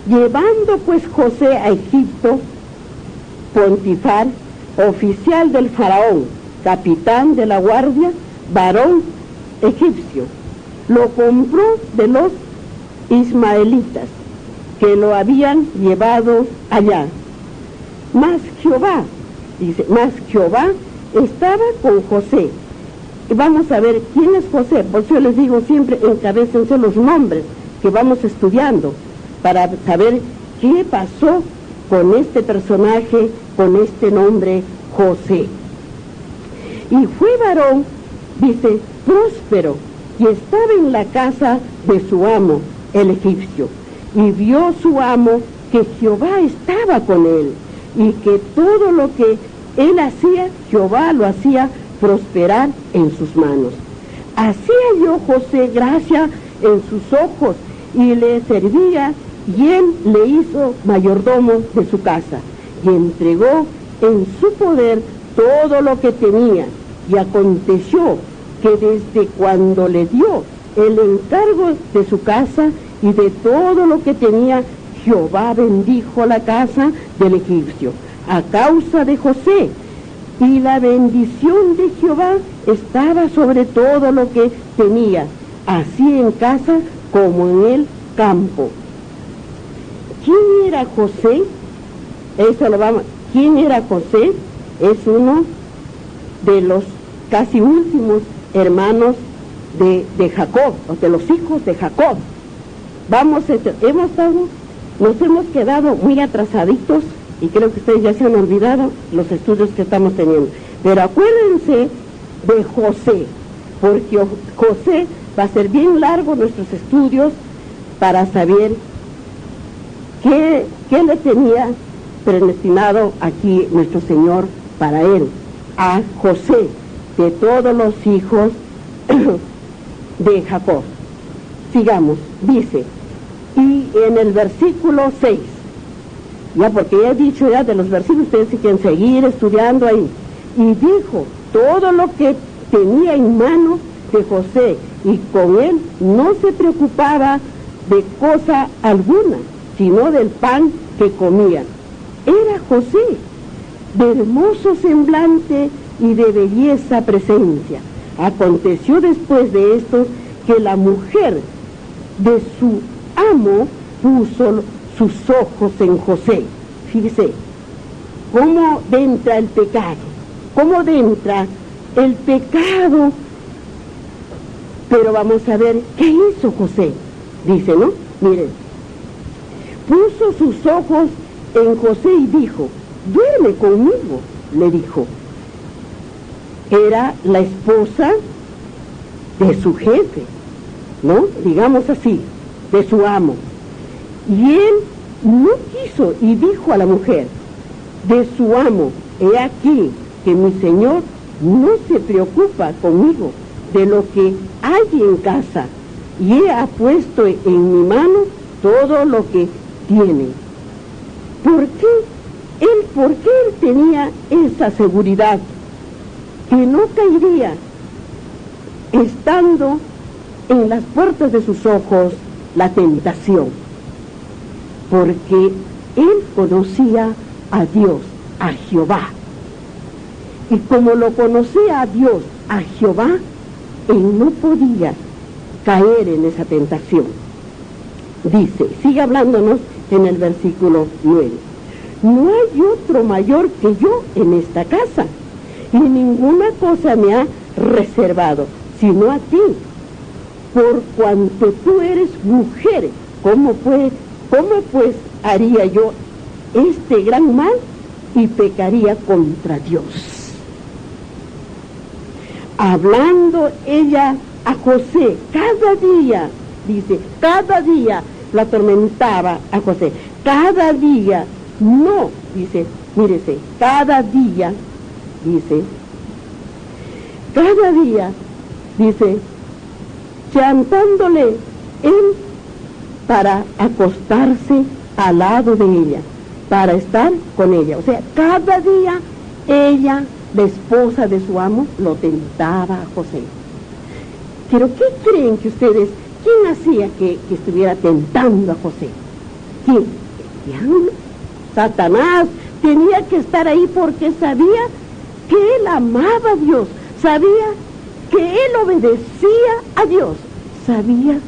Llevando pues José a Egipto, Pontifar, oficial del faraón, capitán de la guardia, varón egipcio, lo compró de los ismaelitas que lo habían llevado allá. Mas Jehová, dice, mas Jehová estaba con José. Y vamos a ver quién es José. Por eso les digo siempre, encabécense los nombres que vamos estudiando para saber qué pasó con este personaje, con este nombre José. Y fue varón, dice, próspero, y estaba en la casa de su amo, el egipcio. Y vio su amo que Jehová estaba con él, y que todo lo que él hacía, Jehová lo hacía prosperar en sus manos. Así halló José gracia en sus ojos, y le servía, y él le hizo mayordomo de su casa, y entregó en su poder todo lo que tenía. Y aconteció que desde cuando le dio el encargo de su casa y de todo lo que tenía, Jehová bendijo la casa del egipcio a causa de José, y la bendición de Jehová estaba sobre todo lo que tenía, así en casa como en el campo. ¿Quién era José? Eso lo vamos. ¿Quién era José? Es uno de los casi últimos hermanos de Jacob, o de los hijos de Jacob. Nos hemos quedado muy atrasaditos, y creo que ustedes ya se han olvidado los estudios que estamos teniendo. Pero acuérdense de José, porque José va a ser bien largo nuestros estudios para saber qué le tenía predestinado aquí nuestro Señor para él, a José, de todos los hijos de Jacob. Sigamos, dice, y en el versículo 6, ya porque ya he dicho ya de los versículos, ustedes si quieren seguir estudiando ahí, y dijo todo lo que tenía en mano de José, y con él no se preocupaba de cosa alguna, sino del pan que comían. Era José, de hermoso semblante y de belleza presencia. Aconteció después de esto que la mujer de su amo puso sus ojos en José. Fíjese, cómo entra el pecado, cómo entra el pecado. Pero vamos a ver, ¿qué hizo José? Dice, ¿no? Miren, puso sus ojos en José y dijo, duerme conmigo, le dijo. Era la esposa de su jefe, ¿no? Digamos así, de su amo. Y él no quiso y dijo a la mujer de su amo, he aquí que mi señor no se preocupa conmigo de lo que hay en casa, y he puesto en mi mano todo lo que tiene. ¿Por qué él tenía esa seguridad? Que no caería estando en las puertas de sus ojos la tentación, porque él conocía a Dios, a Jehová, y como lo conocía a Dios, a Jehová, él no podía caer en esa tentación. Dice, sigue hablándonos en el versículo 9, no hay otro mayor que yo en esta casa, y ninguna cosa me ha reservado, sino a ti, por cuanto tú eres mujer. ¿Cómo pues haría yo este gran mal y pecaría contra Dios? Hablando ella a José, cada día, dice, cada día lo atormentaba a José, cada día, no, dice, mírese, cada día, dice, cada día, dice, chantándole él para acostarse al lado de ella, para estar con ella. O sea, cada día ella, la esposa de su amo, lo tentaba a José. Pero ¿qué creen que ustedes, quién hacía que estuviera tentando a José? ¿Quién? El diablo, Satanás, tenía que estar ahí porque sabía que él amaba a Dios, sabía que él obedecía a Dios, sabía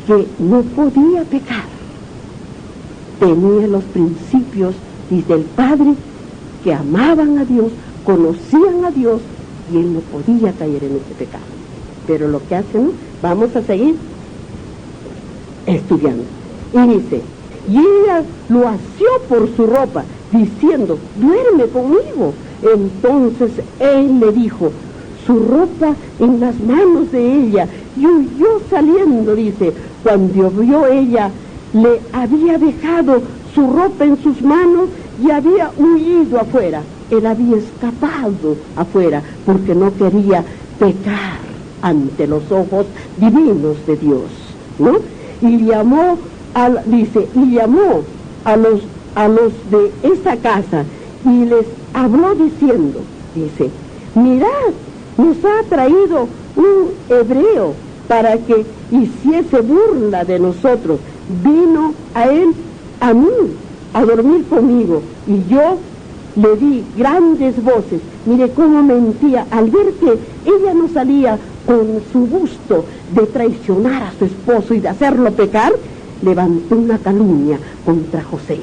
que no podía pecar. Tenía los principios del Padre que amaban a Dios, conocían a Dios, y él no podía caer en ese pecado. Pero lo que hace, ¿no? Vamos a seguir estudiando. Y dice, y ella lo asió por su ropa, diciendo, duerme conmigo. Entonces él le dijo, su ropa en las manos de ella, y huyó saliendo, dice. Cuando vio ella, le había dejado su ropa en sus manos y había huido afuera. Él había escapado afuera porque no quería pecar ante los ojos divinos de Dios, ¿no? Y llamó, y llamó a los de esa casa y les habló diciendo, dice, mirad, nos ha traído un hebreo para que hiciese burla de nosotros. Vino a mí, a dormir conmigo, y yo le di grandes voces. Mire cómo mentía, al ver que ella no salía con su gusto de traicionar a su esposo y de hacerlo pecar, levantó una calumnia contra José.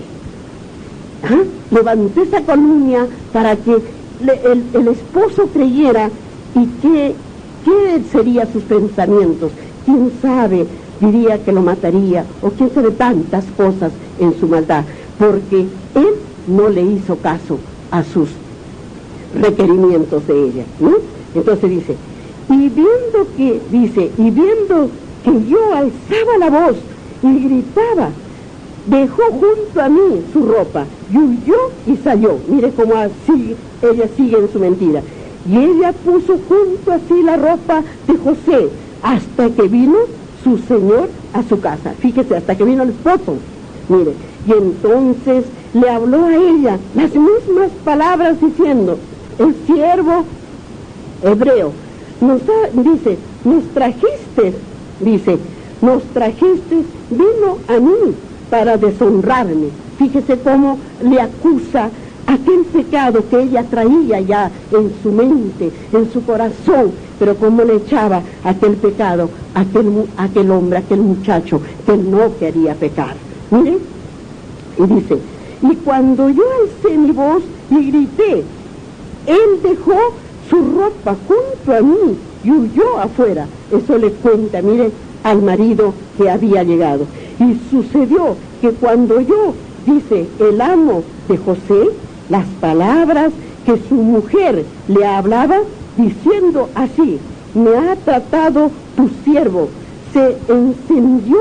¿Ah? Levantó esa calumnia para que el esposo creyera, y qué serían sus pensamientos. Quién sabe, diría que lo mataría, o quién sabe tantas cosas en su maldad, porque él no le hizo caso a sus requerimientos de ella, ¿no? Entonces dice, y viendo que yo alzaba la voz y gritaba, dejó junto a mí su ropa y huyó y salió. Mire cómo así ella sigue en su mentira. Y ella puso junto a sí la ropa de José hasta que vino su señor a su casa. Fíjese, hasta que vino el esposo. Mire, y entonces le habló a ella las mismas palabras diciendo, el siervo hebreo dice, nos trajiste, vino a mí para deshonrarme. Fíjese cómo le acusa aquel pecado que ella traía ya en su mente, en su corazón, pero cómo le echaba aquel pecado, aquel hombre, aquel muchacho que no quería pecar. Mire, y dice, y cuando yo alcé mi voz y grité, él dejó su ropa junto a mí y huyó afuera. Eso le cuenta, mire, al marido que había llegado. Y sucedió que cuando yo, dice el amo de José, las palabras que su mujer le hablaba, diciendo así, me ha tratado tu siervo, se encendió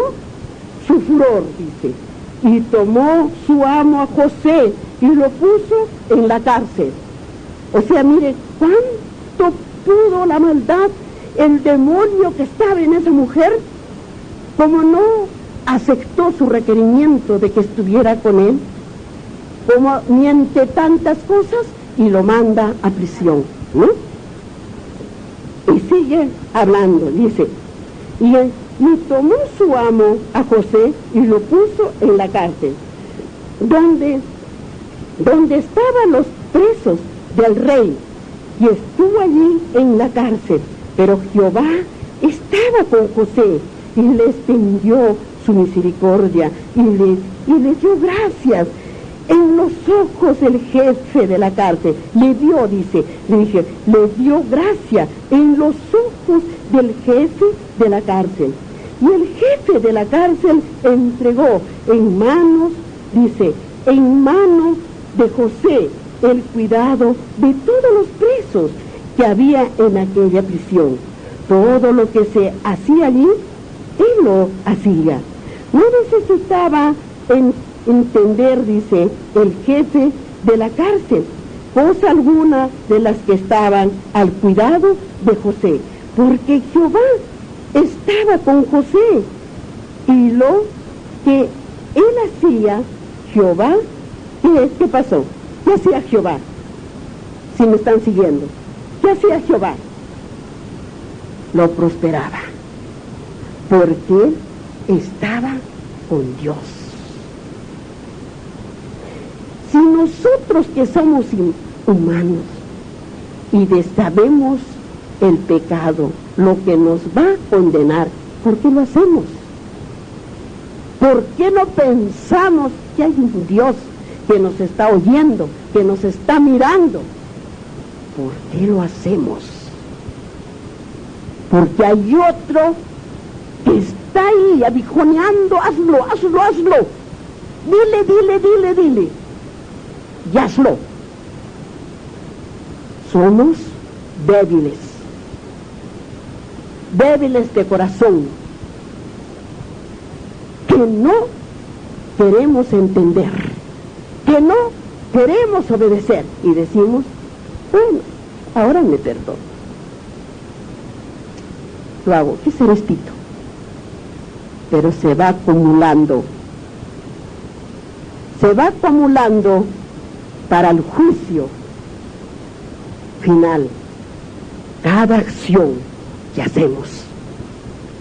su furor, dice, y tomó su amo a José y lo puso en la cárcel. O sea, mire, cuánto pudo la maldad, el demonio que estaba en esa mujer, como no aceptó su requerimiento de que estuviera con él, como miente tantas cosas y lo manda a prisión, ¿no? Y sigue hablando, dice, y tomó su amo a José y lo puso en la cárcel, donde estaban los presos del rey, y estuvo allí en la cárcel. Pero Jehová estaba con José y le extendió su misericordia y le dio gracias en los ojos del jefe de la cárcel. Le dio gracia en los ojos del jefe de la cárcel. Y el jefe de la cárcel entregó en manos de José el cuidado de todos los presos que había en aquella prisión. Todo lo que se hacía allí, él lo hacía. No necesitaba entender, dice, el jefe de la cárcel, cosa alguna de las que estaban al cuidado de José, porque Jehová estaba con José, y lo que él hacía, Jehová, ¿qué pasó? ¿Qué hacía Jehová? Si me están siguiendo, ¿qué hacía Jehová? Lo prosperaba, porque estaba con Dios. nosotros que somos humanos y sabemos el pecado, lo que nos va a condenar, ¿por qué lo hacemos? ¿Por qué no pensamos que hay un Dios que nos está oyendo, que nos está mirando? ¿Por qué lo hacemos? Porque hay otro que está ahí abijoneando, hazlo, hazlo, hazlo. Dile. Y hazlo. Somos débiles de corazón, que no queremos entender, que no queremos obedecer, y decimos, bueno, ahora me perdono, lo hago, ¿qué será estito? Pero se va acumulando para el juicio final. Cada acción que hacemos,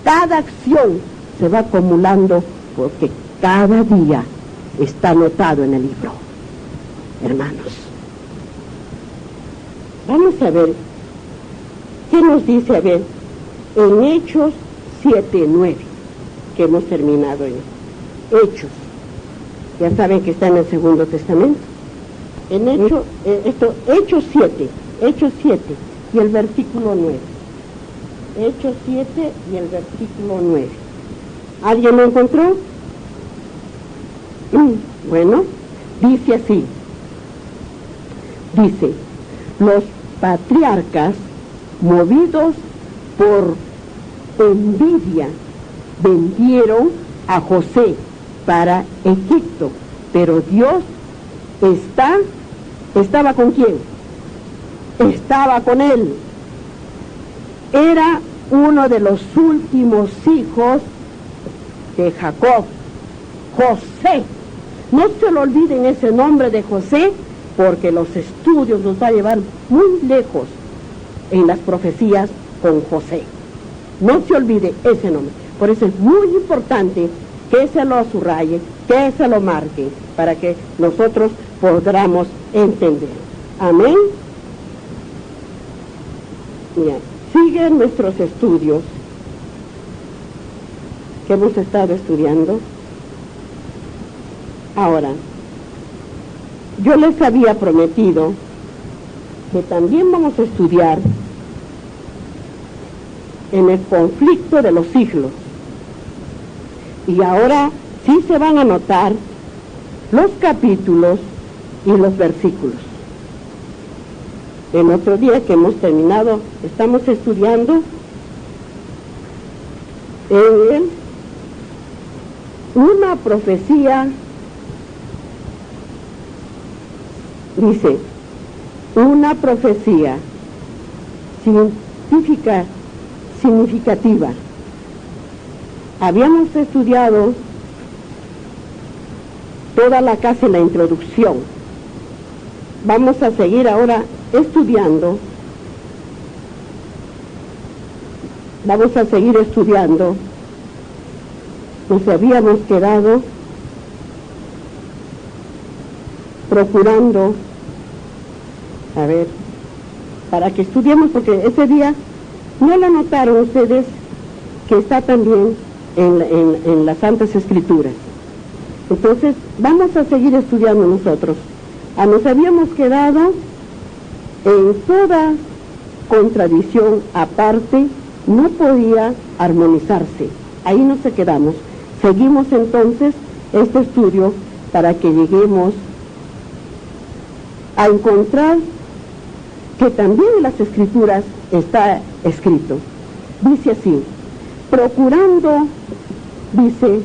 cada acción se va acumulando, porque cada día está anotado en el libro. Hermanos, vamos a ver qué nos dice, a ver, en Hechos 7:9, que hemos terminado en Hechos. Ya saben que está en el Segundo Testamento. En Hechos 7 y el versículo 9. Hechos 7 y el versículo 9. ¿Alguien lo encontró? Bueno, dice así. Dice, los patriarcas, movidos por envidia, vendieron a José para Egipto, pero Dios estaba ¿con quién? Estaba con él. Era uno de los últimos hijos de Jacob, José. No se lo olviden ese nombre de José, porque los estudios nos va a llevar muy lejos en las profecías con José. No se olvide ese nombre. Por eso es muy importante que se lo subraye, que se lo marque, para que nosotros podamos entender. Amén. Bien, siguen nuestros estudios que hemos estado estudiando. Ahora, yo les había prometido que también vamos a estudiar en el conflicto de los siglos. Y ahora sí se van a anotar los capítulos y los versículos. El otro día que hemos terminado, estamos estudiando en una profecía, dice, una profecía significativa. Habíamos estudiado toda la casi la introducción. Vamos a seguir ahora estudiando. Vamos a seguir estudiando. Nos habíamos quedado procurando, a ver, para que estudiemos, porque ese día no lo notaron ustedes, que está también en las Santas Escrituras. Entonces, vamos a seguir estudiando nosotros. Nos habíamos quedado en toda contradicción aparte, no podía armonizarse. Ahí nos quedamos. Seguimos entonces este estudio para que lleguemos a encontrar que también en las Escrituras está escrito. Dice así, procurando, dice,